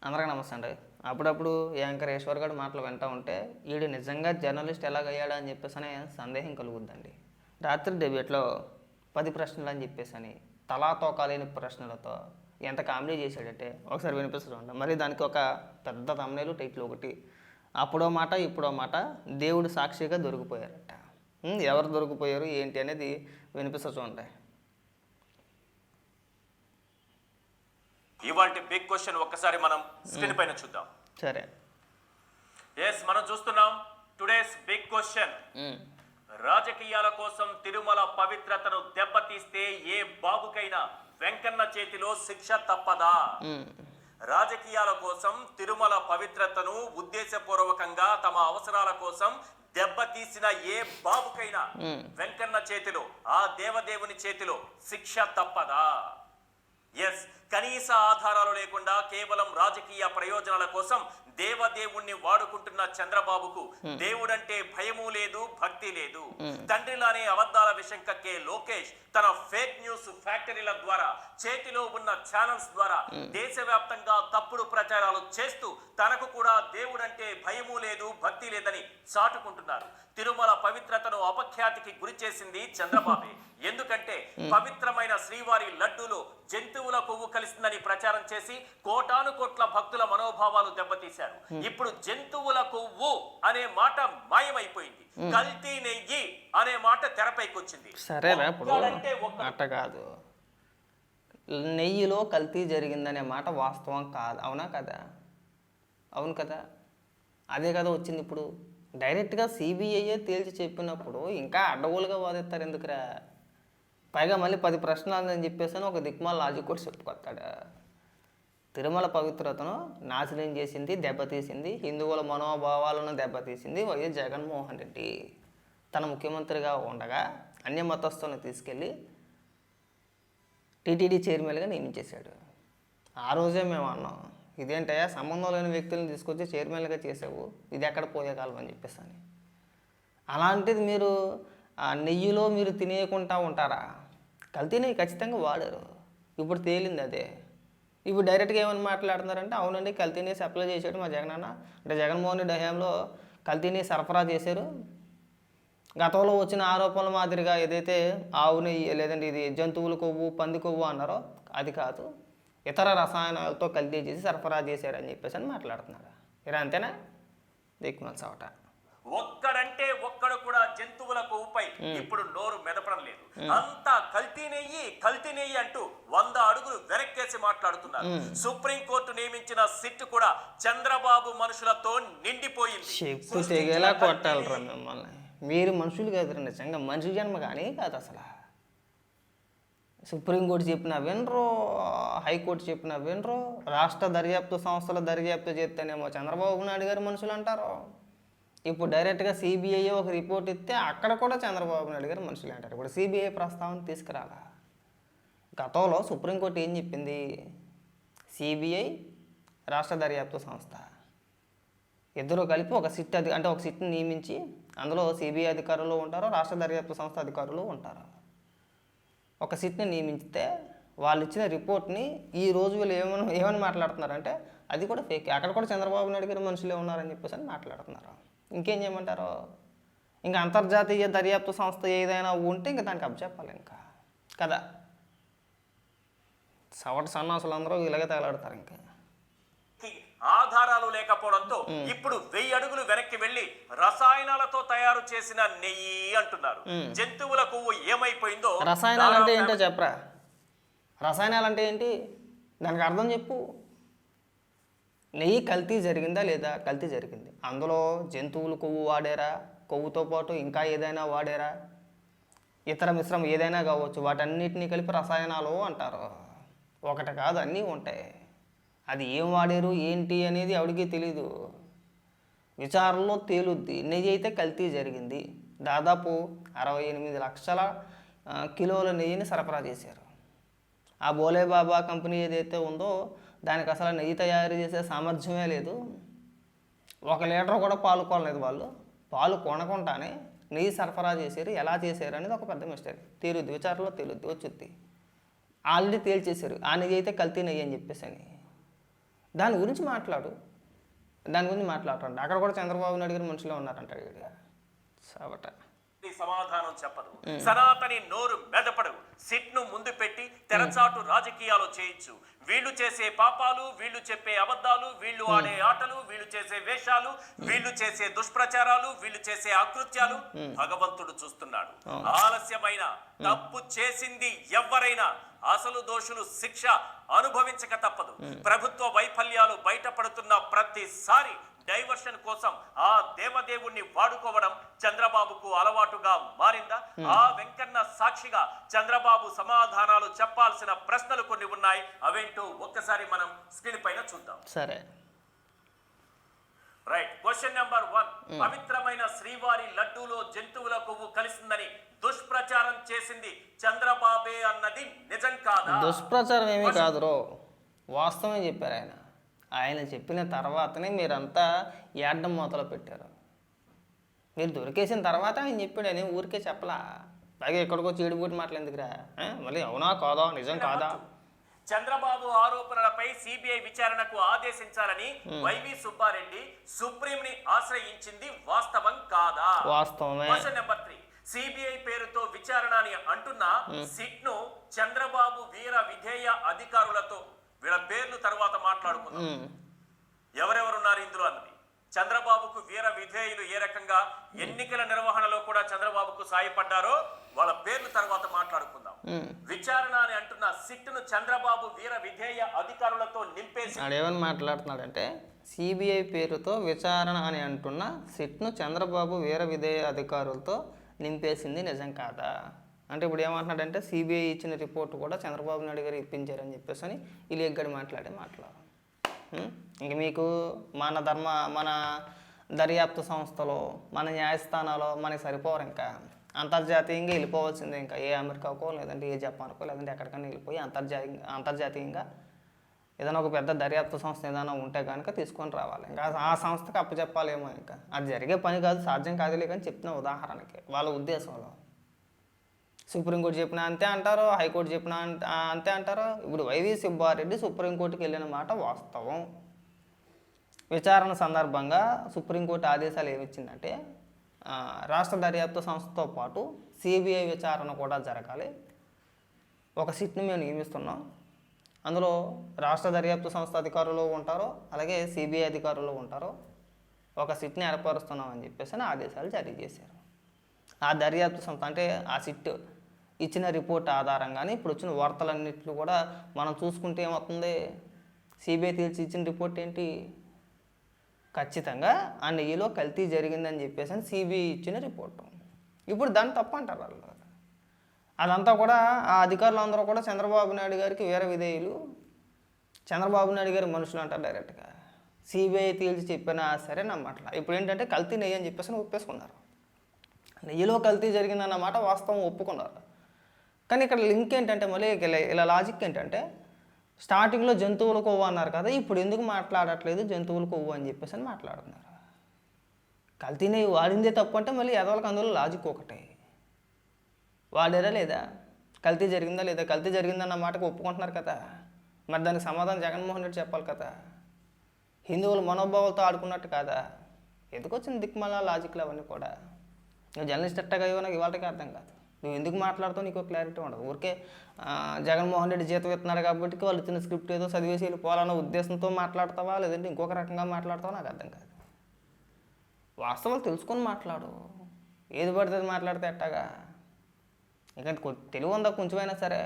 అందరికీ నమస్తే అండి. అప్పుడప్పుడు యాంకర్ ఈశ్వర్ గారి మాటలు వింటూ ఉంటే వీడు నిజంగా జర్నలిస్ట్ ఎలాగయ్యాడా అని చెప్పేసి అనే సందేహం కలుగుద్దండి. రాత్రి డెబ్యూట్లో 10 ప్రశ్నలు అని చెప్పేసి తలా తోకాలేని ప్రశ్నలతో ఎంత కామెడీ చేశాడంటే ఒకసారి వినిపిస్తుంది. మరి దానికి ఒక పెద్ద తమ్నేలు టైటిల్ ఒకటి, అప్పుడో మాట ఇప్పుడో మాట దేవుడు సాక్షిగా దొరికిపోయారట. ఎవరు దొరికిపోయారు ఏంటి అనేది వినిపిస్తూ చూడండి. ఇవాల్టి బిగ్ క్వశ్చన్ ఒక్కసారి మనం స్క్రీన్ పైన చూద్దాం. సరే, ఎస్ మనం చూస్తున్నాం టుడేస్ బిగ్ క్వశ్చన్. రాజకీయాల కోసం తిరుమల పవిత్రతను దెబ్బతీస్తే ఏ బాబుకైనా వెంకన్న చేతిలో శిక్ష తప్పదా? రాజకీయాల కోసం తిరుమల పవిత్రతను ఉద్దేశపూర్వకంగా తమ అవసరాల కోసం దెబ్బతీసిన ఏ బాబుకైనా వెంకన్న చేతిలో, ఆ దేవదేవుని చేతిలో శిక్ష తప్పదా? ఎస్, కనీస ఆధారాలు లేకుండా కేవలం రాజకీయ ప్రయోజనాల కోసం దేవదేవుణ్ణి వాడుకుంటున్న చంద్రబాబుకు దేవుడంటే భయము లేదు, భక్తి లేదు. తండ్రిలానే అబద్ధాల విషం కక్కే లోకేష్ తన ఫేక్ న్యూస్ ఫ్యాక్టరీల ద్వారా, చేతిలో ఉన్న ఛానల్స్ ద్వారా దేశవ్యాప్తంగా తప్పుడు ప్రచారాలు చేస్తూ తనకు కూడా దేవుడంటే భయము లేదు, భక్తి లేదని చాటుకుంటున్నారు. తిరుమల పవిత్రతను అపఖ్యాతికి గురి చేసింది చంద్రబాబే. ఎందుకంటే పవిత్రమైన శ్రీవారి లడ్డూలో జంతువుల కొవ్వు కలిసిందని ప్రచారం చేసి కోటాను కోట్ల భక్తుల మనోభావాలు దెబ్బతీశారు. ఇప్పుడు జంతువుల కొవ్వు అనే మాట మాయమైపోయింది. కల్తీ నెయ్యి అనే మాట తెరపైకి వచ్చింది. సరేనా, ఇప్పుడు అట్ట కాదు, నెయ్యిలో కల్తీ జరిగిందనే మాట వాస్తవం కాదు, అవునా కదా? అవును కదా, అదే కదా వచ్చింది. ఇప్పుడు డైరెక్ట్గా సిబిఐయే తేల్చి చెప్పినప్పుడు ఇంకా అడ్డగోలుగా వాదిస్తారు ఎందుకురా? పైగా మళ్ళీ 10 ప్రశ్నలు అని చెప్పేసి ఒక దిక్మాల లాజిక్ కూడా చెప్పుకొస్తాడు. తిరుమల పవిత్రతను నాశనం చేసింది, దెబ్బతీసింది, హిందువుల మనోభావాలను దెబ్బతీసింది వైఎస్ జగన్మోహన్ రెడ్డి. తన ముఖ్యమంత్రిగా ఉండగా అన్య మతస్థులను తీసుకెళ్ళి టీటీడీ చైర్మన్గా నియమించేశాడు. ఆ రోజే మేము అన్నాం, ఇదేంటయ్యా సంబంధం లేని వ్యక్తులను తీసుకొచ్చి చైర్మన్గా చేసావు, ఇది ఎక్కడ పోయే కాలం అని చెప్పేసి అని. అలాంటిది మీరు ఆ నెయ్యిలో మీరు తినేయకుండా ఉంటారా? కల్తీ నెయ్యి ఖచ్చితంగా వాడారు. ఇప్పుడు తేలింది అదే. ఇప్పుడు డైరెక్ట్గా ఏమని మాట్లాడుతున్నారంటే, అవునండి కల్తీ నెయ్యి సప్లై చేశాడు మా జగనన్న, అంటే జగన్మోహన్ రెడ్డి హయాంలో కల్తీ నెయ్యి సరఫరా చేశారు. గతంలో వచ్చిన ఆరోపణల మాదిరిగా ఏదైతే ఆవు నెయ్యి లేదంటే ఇది జంతువుల కొవ్వు, పంది కొవ్వు అన్నారో అది కాదు, ఇతర రసాయనాలతో కల్తీ చేసి సరఫరా చేశారని చెప్పేసి అని మాట్లాడుతున్నారు. ఇలా అంతేనా? దిక్కుమల్ చవట. ఒక్కడంటే ఒక్కడు కూడా జంతువుల కొవ్వుపై ఇప్పుడు నోరు మెదపడం లేదు. అంతా కల్తీ నెయ్యి అంటూ 100 అడుగులు వెనక్కేసి మాట్లాడుతున్నారు. సుప్రీంకోర్టు నియమించిన సిట్ కూడా చంద్రబాబు మనుషులతో నిండిపోయింది. చెప్పు తెగేలా కొట్టాలరా మిమ్మల్ని. మీరు మనుషులు కాదు, నిజంగా మనిషి జన్మ కానీ కాదు అసలు. సుప్రీంకోర్టు చెప్పినా వినరు, హైకోర్టు చెప్పినా వినరు, రాష్ట్ర దర్యాప్తు సంస్థల దర్యాప్తు చేస్తేనేమో చంద్రబాబు నాయుడు గారు మనుషులు అంటారు. ఇప్పుడు డైరెక్ట్గా సిబిఐ ఒక రిపోర్ట్ ఇస్తే అక్కడ కూడా చంద్రబాబు నాయుడు గారు మనుషులు అంటారు. ఇప్పుడు సిబిఐ ప్రస్తావన తీసుకురాలా. గతంలో సుప్రీంకోర్టు ఏం చెప్పింది? సిబిఐ, రాష్ట్ర దర్యాప్తు సంస్థ ఇద్దరు కలిపి ఒక సిట్ అంటే ఒక సిట్ని నియమించి అందులో సిబిఐ అధికారులు ఉంటారు, రాష్ట్ర దర్యాప్తు సంస్థ అధికారులు ఉంటారు. ఒక సిట్ని నియమించితే వాళ్ళు ఇచ్చిన రిపోర్ట్ని ఈ రోజు వీళ్ళు ఏమని మాట్లాడుతున్నారంటే అది కూడా ఫేక్, అక్కడ కూడా చంద్రబాబు నాయుడు గారు మనుషులే ఉన్నారని చెప్పేసి అని మాట్లాడుతున్నారు. ఇంకేం చేయమంటారు? ఇంకా అంతర్జాతీయ దర్యాప్తు సంస్థ ఏదైనా ఉంటే ఇంకా దానికి అప్పచెప్పాలి ఇంకా కదా. సవట సన్నాసులు అందరూ ఇలాగే తగలాడతారు. ఇంకా ఆధారాలు లేకపోవడంతో ఇప్పుడు 1000 అడుగులు వెనక్కి వెళ్లి రసాయనాలతో తయారు చేసిన నెయ్యి అంటున్నారు. జంతువుల కొవ్వు ఏమైపోయిందో. రసాయనాలు అంటే ఏంటో చెప్పరా? రసాయనాలు అంటే ఏంటి? దానికి అర్థం చెప్పు. నెయ్యి కల్తీ జరిగిందా లేదా? కల్తీ జరిగింది. అందులో జంతువులు కొవ్వు వాడారా? కొవ్వుతో పాటు ఇంకా ఏదైనా వాడారా? ఇతర మిశ్రమం ఏదైనా కావచ్చు, వాటన్నిటినీ కలిపి రసాయనాలు అంటారు. ఒకటి కాదు, అన్నీ ఉంటాయి. అది ఏం వాడారు ఏంటి అనేది ఎవడికి తెలీదు. విచారణలో తేలుద్ది. నెయ్యి అయితే కల్తీ జరిగింది. దాదాపు 68 లక్షల కిలోల నెయ్యిని సరఫరా చేశారు. ఆ బోలేబాబా కంపెనీ ఏదైతే ఉందో దానికి అసలు నెయ్యి తయారు చేసే సామర్థ్యమే లేదు. 1 లీటర్ కూడా పాలు కొనలేదు వాళ్ళు. పాలు కొనకుండానే నెయ్యి సరఫరా చేశారు. ఎలా చేశారు అనేది ఒక పెద్ద మిస్టేక్. తేలుద్ది, విచారణలో తేలుద్ది, వచ్చుద్ది. ఆల్రెడీ తేల్చేశారు ఆ నెయ్యి అయితే కల్తీ నెయ్యి అని చెప్పేసి అని. దాని గురించి మాట్లాడు, దాని గురించి మాట్లాడుతాడు. అక్కడ కూడా చంద్రబాబు నాయుడు గారు మనుషులే ఉన్నారంటాడు వీడు సాబట. సమాధానం చెప్పదు, సనాతని నోరు మెదపడు. సిట్ ను ముందు పెట్టి తెరచాటు రాజకీయాలు చేయొచ్చు. వీళ్ళు చేసే పాపాలు, వీళ్ళు చెప్పే అబద్ధాలు, వీళ్ళు ఆడే ఆటలు, వీళ్ళు చేసే వేషాలు, వీళ్ళు చేసే దుష్ప్రచారాలు, వీళ్ళు చేసే అకృత్యాలు భగవంతుడు చూస్తున్నాడు. ఆలస్యమైన తప్పు చేసింది ఎవరైనా అసలు దోషులు శిక్ష అనుభవించక తప్పదు. ప్రభుత్వ వైఫల్యాలు బయటపడుతున్న ప్రతిసారి డైవర్షన్ కోసం ఆ దేవదేవుణ్ణి వాడుకోవడం చంద్రబాబుకు అలవాటుగా మారిందా? ఆ వెంకన్న సాక్షిగా చంద్రబాబు సమాధానాలు చెప్పాల్సిన ప్రశ్నలు కొన్ని ఉన్నాయి. అవేంటో ఒక్కసారి మనం స్క్రీన్ పైన చూద్దాం. సరే, రైట్. Question number 1. పవిత్రమైన శ్రీవారి లడ్డూలో జంతువుల కొవ్వు కలిసిందని దుష్ప్రచారం చేసింది చంద్రబాబే అన్నది నిజం కాదా? దుష్ప్రచారం ఏమీ కాదు రో, వాస్తవమే చెప్పారు ఆయన. ఆయన చెప్పిన తర్వాతనే మీరంతా ఏడ్డం మొదలు పెట్టారు. మీరు దొరికేసిన తర్వాత ఆయన చెప్పాడు, అని ఊరికే చెప్పలా. అలాగే ఎక్కడికో చీడిపోటీ మాటలు ఎందుకురా? మళ్ళీ అవునా కాదా, నిజం కాదా? చంద్రబాబు ఆరోపణలపై సిబిఐ విచారణకు ఆదేశించాలని వైవి సుబ్బారెడ్డి సుప్రీంని ఆశ్రయించింది వాస్తవం కాదా? వాస్తవమే. Question number 3. సిబిఐ పేరుతో విచారణ అని అంటున్న సిట్ ను చంద్రబాబు వీర విధేయ అధికారులతో వీళ్ళ పేర్లు తర్వాత మాట్లాడుకుందాం. ఎవరెవరున్నారు ఇందులో అన్నది. చంద్రబాబుకు వీర విధేయులు ఏ రకంగా ఎన్నికల నిర్వహణలో కూడా చంద్రబాబుకు సాయపడ్డారో వాళ్ళ పేర్లు తర్వాత మాట్లాడుకుందాం. విచారణ అని అంటున్న సిట్ను చంద్రబాబు వీర విధేయ అధికారులతో నింపేసి ఏమని మాట్లాడుతున్నాడంటే, సిబిఐ పేరుతో విచారణ అని అంటున్న సిట్ను చంద్రబాబు వీర విధేయ అధికారులతో నింపేసింది నిజం కాదా అంటే, ఇప్పుడు ఏమంటున్నాడంటే సిబిఐ ఇచ్చిన రిపోర్టు కూడా చంద్రబాబు నాయుడు గారు ఇప్పించారని చెప్పేసి అని వీళ్ళు ఎగ్గడి మాట్లాడు. ఇంక మీకు మన దర్యాప్తు సంస్థలో, మన న్యాయస్థానాలు మనకి సరిపోరు. ఇంకా అంతర్జాతీయంగా వెళ్ళిపోవాల్సిందే. ఇంకా ఏ అమెరికాకో లేదంటే ఏ జపాన్కో లేదంటే ఎక్కడికైనా వెళ్ళిపోయి అంతర్జాతీయంగా ఏదైనా ఒక పెద్ద దర్యాప్తు సంస్థ ఏదైనా ఉంటే కనుక తీసుకొని రావాలి. ఇంకా ఆ సంస్థకి అప్పచెప్పాలేమో. ఇంకా అది జరిగే పని కాదు, సాధ్యం కాదులే కానీ చెప్తున్న ఉదాహరణకి వాళ్ళ ఉద్దేశంలో. సుప్రీంకోర్టు చెప్పినా అంతే అంటారు, హైకోర్టు చెప్పినా అంతే అంటారు. ఇప్పుడు వైవి సుబ్బారెడ్డి సుప్రీంకోర్టుకి వెళ్ళిన మాట వాస్తవం. విచారణ సందర్భంగా సుప్రీంకోర్టు ఆదేశాలు ఏమిచ్చిందంటే, రాష్ట్ర దర్యాప్తు సంస్థతో పాటు సిబిఐ విచారణ కూడా జరగాలి. ఒక సిట్ని మేము నియమిస్తున్నాం, అందులో రాష్ట్ర దర్యాప్తు సంస్థ అధికారులు ఉంటారో అలాగే సిబిఐ అధికారులు ఉంటారో, ఒక సిట్ని ఏర్పరుస్తున్నాం అని చెప్పేసి ఆదేశాలు జారీ చేశారు. ఆ దర్యాప్తు సంస్థ అంటే ఆ సిట్ ఇచ్చిన రిపోర్ట్ ఆధారంగానే ఇప్పుడు వచ్చిన వార్తలన్నింటిలో కూడా మనం చూసుకుంటే ఏమవుతుంది, సిబిఐ తేల్చి ఇచ్చిన రిపోర్ట్ ఏంటి, ఖచ్చితంగా ఆ నెయ్యిలో కల్తీ జరిగిందని చెప్పేసి అని సిబిఐ ఇచ్చిన రిపోర్టు. ఇప్పుడు దాన్ని తప్పు అంటారు వాళ్ళు. అదంతా కూడా ఆ అధికారులు అందరూ కూడా చంద్రబాబు నాయుడు గారికి వీర విధేయులు, చంద్రబాబు నాయుడు గారి మనుషులు అంటారు డైరెక్ట్గా. సిబిఐ తేల్చి చెప్పినా సరే నమ్మట్లా. ఇప్పుడు ఏంటంటే కల్తీ నెయ్యి అని చెప్పేసి ఒప్పేసుకున్నారు. నెయ్యిలో కల్తీ జరిగిందన్నమాట వాస్తవం ఒప్పుకున్నారు. కానీ ఇక్కడ లింక్ ఏంటంటే, మళ్ళీ ఇలా లాజిక్ ఏంటంటే, స్టార్టింగ్లో జంతువుల కొవ్వు అన్నారు కదా, ఇప్పుడు ఎందుకు మాట్లాడట్లేదు జంతువుల కొవ్వు అని చెప్పేసి అని మాట్లాడుతున్నారు. కల్తీ నెయ్యి వాడిందే తప్పు అంటే మళ్ళీ ఎదవలకు అందులో లాజిక్ ఒకటే. వాడారా లేదా, కల్తీ జరిగిందా లేదా, కల్తీ జరిగిందన్న మాటకు ఒప్పుకుంటున్నారు కదా, మరి దానికి సమాధానం జగన్మోహన్ రెడ్డి చెప్పాలి కదా. హిందువుల మనోభావాలతో ఆడుకున్నట్టు కాదా. ఎందుకు వచ్చిన దిక్మల లాజిక్లు అవన్నీ కూడా. నువ్వు జర్నలిస్ట్ ఎట్టగా ఇవ్వ నాకు ఇవాళకి అర్థం కాదు. నువ్వు ఎందుకు మాట్లాడుతావు నీకు క్లారిటీ ఉండదు. ఊరికే జగన్మోహన్ రెడ్డి జీతం ఇస్తున్నాడు కాబట్టి వాళ్ళు ఇచ్చిన స్క్రిప్ట్ ఏదో చదివేసి వెళ్ళిపోవాలన్న ఉద్దేశంతో మాట్లాడతావా లేదంటే ఇంకొక రకంగా మాట్లాడతావా నాకు అర్థం కాదు. వాస్తవాలు తెలుసుకొని మాట్లాడు. ఏది పడుతుంది మాట్లాడితే ఎట్టాగా. ఇంకా తెలివి ఉందా కొంచెమైనా సరే.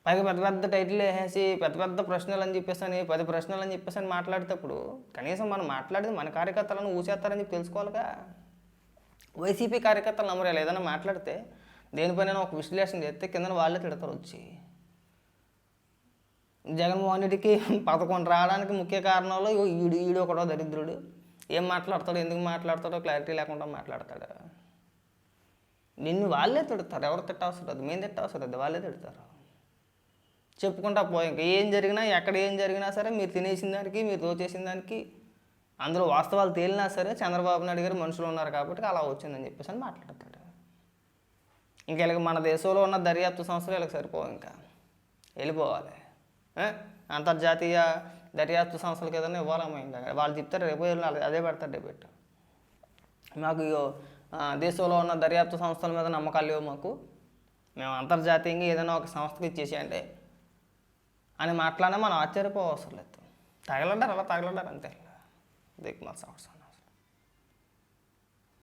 పైగా పెద్ద పెద్ద టైటిల్ వేసేసి పెద్ద పెద్ద ప్రశ్నలు అని చెప్పేసి 10 ప్రశ్నలు అని చెప్పేసి మాట్లాడేటప్పుడు కనీసం మనం మాట్లాడేది మన కార్యకర్తలను ఊసేస్తారని చెప్పి తెలుసుకోవాలిగా. వైసీపీ కార్యకర్తలు నమ్మరేలా ఏదైనా మాట్లాడితే దేనిపైన ఒక విశ్లేషణ చేస్తే కింద వాళ్ళే తిడతారు వచ్చి. జగన్మోహన్ రెడ్డికి 11 రావడానికి ముఖ్య కారణంలో ఈడు ఒకడో దరిద్రుడు. ఏం మాట్లాడతాడో ఎందుకు మాట్లాడతాడో క్లారిటీ లేకుండా మాట్లాడతాడు. నిన్ను వాళ్ళే తిడతారు. ఎవరు తిట్టవసరం లేదు, మేము తిట్టవసరం లేదు, వాళ్ళే తిడతారు. చెప్పుకుంటా పోయి ఇంకా ఏం జరిగినా ఎక్కడ ఏం జరిగినా సరే మీరు తినేసిన దానికి మీరు దోచేసిన దానికి అందులో వాస్తవాలు తేలినా సరే చంద్రబాబు నాయుడు గారు మనుషులు ఉన్నారు కాబట్టి అలా వచ్చిందని చెప్పేసి అని మాట్లాడతాడు. ఇంకా మన దేశంలో ఉన్న దర్యాప్తు సంస్థలు వీళ్ళకి సరిపోవు, ఇంకా వెళ్ళిపోవాలి. అంతర్జాతీయ దర్యాప్తు సంస్థలకు ఏదైనా ఇవ్వాలమ్మా, ఇంకా వాళ్ళు చెప్తారు రేపు అదే పెడతారు డెబిట్. మాకు దేశంలో ఉన్న దర్యాప్తు సంస్థల మీద నమ్మకాలు లేవు మాకు, మేము అంతర్జాతీయంగా ఏదైనా ఒక సంస్థకి ఇచ్చేసేయండి అని మాట్లాడినా మనం ఆశ్చర్యపోవసరం లేదు. తగలడ్డారు, అలా తగలడ్డారు అంతే. దిక్కుమాల సంవత్సరం.